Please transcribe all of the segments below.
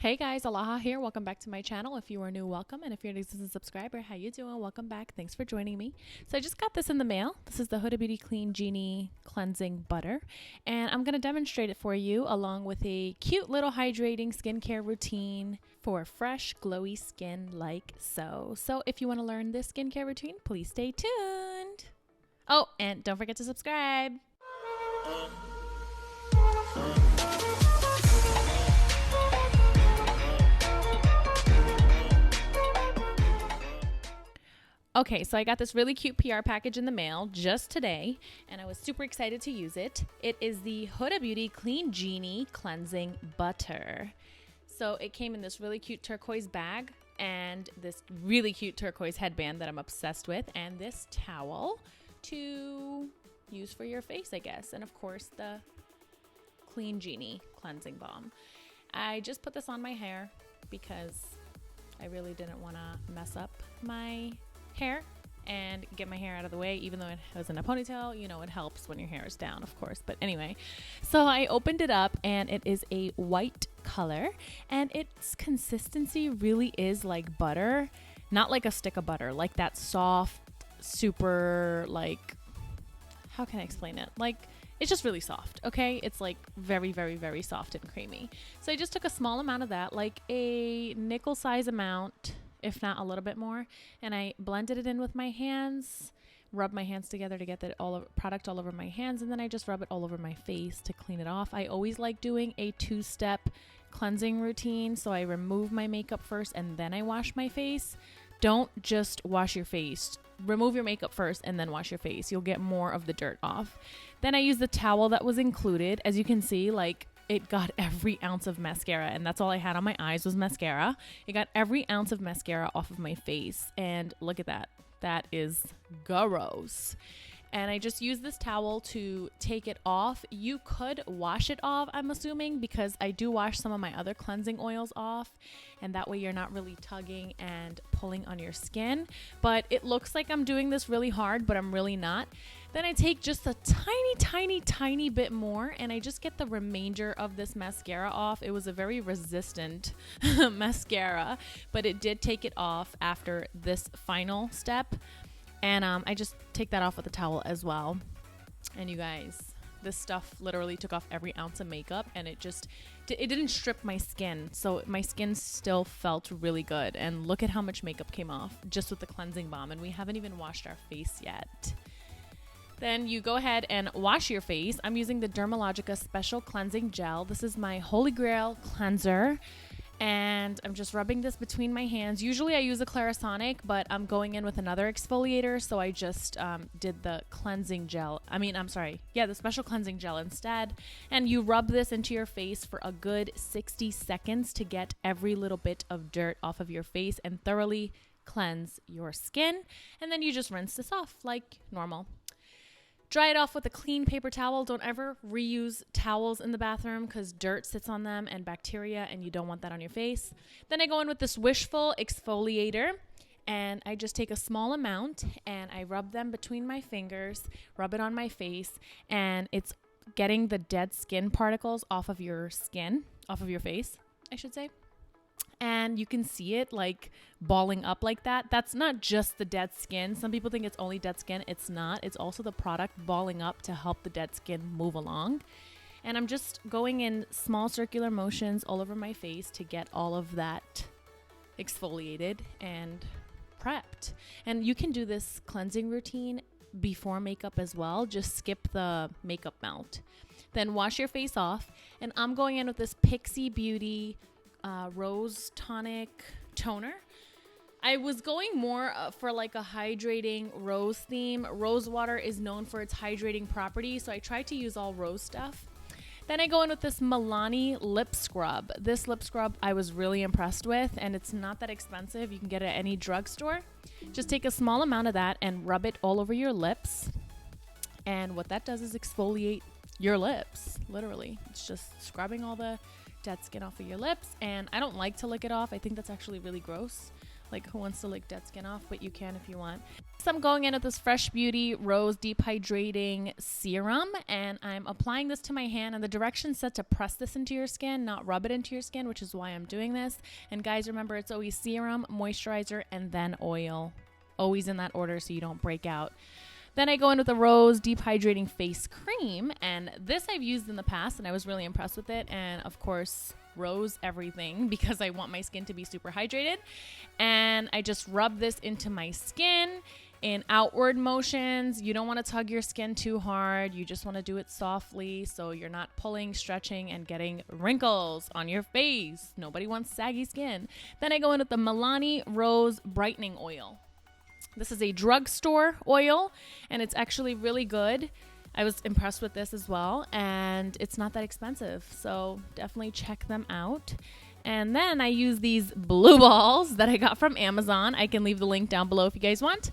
Hey guys, Alaha here. Welcome back to my channel. If you are new, welcome. And if you're an existing subscriber, how you doing? Welcome back. Thanks for joining me. So I just got this in the mail. This is the Huda Beauty Clean Genie Cleansing Butter. And I'm going to demonstrate it for you along with a cute little hydrating skincare routine for fresh, glowy skin like so. So if you want to learn this skincare routine, please stay tuned. Oh, and don't forget to subscribe. Okay, so I got this really cute PR package in the mail just today, and I was super excited to use it. It is the Huda Beauty Clean Genie Cleansing Butter. So it came in this really cute turquoise bag and this really cute turquoise headband that I'm obsessed with, and this towel to use for your face, I guess, and of course the Clean Genie Cleansing Balm. I just put this on my hair because I really didn't want to mess up my hair and get my hair out of the way, even though it was in a ponytail. You know, it helps when your hair is down, of course. But anyway, so I opened it up and it is a white color, and its consistency really is like butter, not like a stick of butter, like that soft, super, like, how can I explain it? Like, it's just really soft, okay? It's like very, very, very soft and creamy. So I just took a small amount of that, like a nickel size amount, if not a little bit more, and I blended it in with my hands, rubbed my hands together to get the product all over my hands, and then I just rub it all over my face to clean it off. I always like doing a two-step cleansing routine, so I remove my makeup first and then I wash my face. Don't just wash your face. Remove your makeup first and then wash your face. You'll get more of the dirt off. Then I use the towel that was included. As you can see, like, it got every ounce of mascara, and that's all I had on my eyes was mascara. It got every ounce of mascara off of my face, and look at that. That is gross. And I just used this towel to take it off. You could wash it off, I'm assuming, because I do wash some of my other cleansing oils off, and that way you're not really tugging and pulling on your skin. But it looks like I'm doing this really hard, but I'm really not. Then I take just a tiny bit more, and I just get the remainder of this mascara off. It was a very resistant mascara, but it did take it off after this final step. And I just take that off with a towel as well. And you guys, this stuff literally took off every ounce of makeup, and it didn't strip my skin. So my skin still felt really good. And look at how much makeup came off just with the cleansing balm. And we haven't even washed our face yet. Then you go ahead and wash your face. I'm using the Dermalogica Special Cleansing Gel. This is my Holy Grail cleanser. And I'm just rubbing this between my hands. Usually I use a Clarisonic, but I'm going in with another exfoliator. So I just did the cleansing gel. The special cleansing gel instead. And you rub this into your face for a good 60 seconds to get every little bit of dirt off of your face and thoroughly cleanse your skin. And then you just rinse this off like normal. Dry it off with a clean paper towel. Don't ever reuse towels in the bathroom because dirt sits on them and bacteria, and you don't want that on your face. Then I go in with this Wishful exfoliator, and I just take a small amount and I rub them between my fingers, rub it on my face, and it's getting the dead skin particles off of your face, I should say. And you can see it like balling up like that. That's not just the dead skin. Some people think it's only dead skin. It's not. It's also the product balling up to help the dead skin move along. And I'm just going in small circular motions all over my face to get all of that exfoliated and prepped. And you can do this cleansing routine before makeup as well. Just skip the makeup melt. Then wash your face off. And I'm going in with this Pixie Beauty Rose Tonic Toner. I was going more for like a hydrating rose theme. Rose water is known for its hydrating properties, so I tried to use all rose stuff. Then I go in with this Milani lip scrub. This lip scrub I was really impressed with, and it's not that expensive. You can get it at any drugstore. Just take a small amount of that and rub it all over your lips. And what that does is exfoliate your lips, literally. It's just scrubbing all the dead skin off of your lips, and I don't like to lick it off. I think that's actually really gross. Like, who wants to lick dead skin off? But you can if you want. So I'm going in with this Fresh Beauty Rose Deep Hydrating Serum, and I'm applying this to my hand, and the directions said to press this into your skin, not rub it into your skin, which is why I'm doing this. And guys, remember, it's always serum, moisturizer, and then oil. Always in that order so you don't break out. Then I go in with the Rose Deep Hydrating Face Cream, and this I've used in the past, and I was really impressed with it. And of course, Rose everything, because I want my skin to be super hydrated. And I just rub this into my skin in outward motions. You don't want to tug your skin too hard. You just want to do it softly so you're not pulling, stretching, and getting wrinkles on your face. Nobody wants saggy skin. Then I go in with the Milani Rose Brightening Oil. This is a drugstore oil, and it's actually really good. I was impressed with this as well, and it's not that expensive, so definitely check them out. And then I use these blue balls that I got from Amazon. I can leave the link down below if you guys want.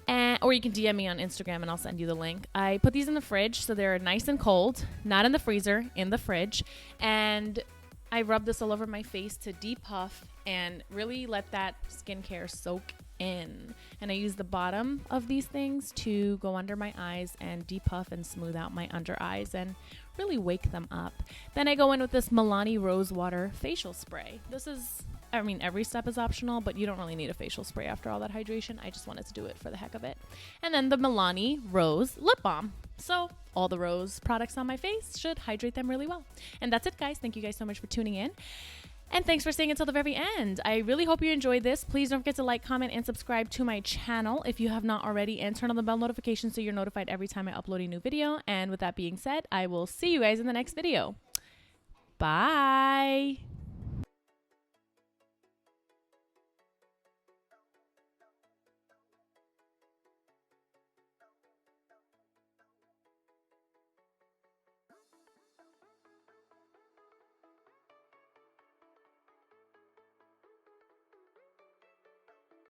Or you can DM me on Instagram and I'll send you the link. I put these in the fridge so they're nice and cold, not in the freezer, in the fridge. And I rub this all over my face to depuff and really let that skincare soak in. And I use the bottom of these things to go under my eyes and depuff and smooth out my under eyes and really wake them up. Then I go in with this Milani Rose Water Facial Spray. This is, I mean, every step is optional, but you don't really need a facial spray after all that hydration. I just wanted to do it for the heck of it. And then the Milani Rose Lip Balm. So all the Rose products on my face should hydrate them really well. And that's it, guys. Thank you guys so much for tuning in. And thanks for staying until the very end. I really hope you enjoyed this. Please don't forget to like, comment, and subscribe to my channel if you have not already, and turn on the bell notification so you're notified every time I upload a new video. And with that being said, I will see you guys in the next video. Bye.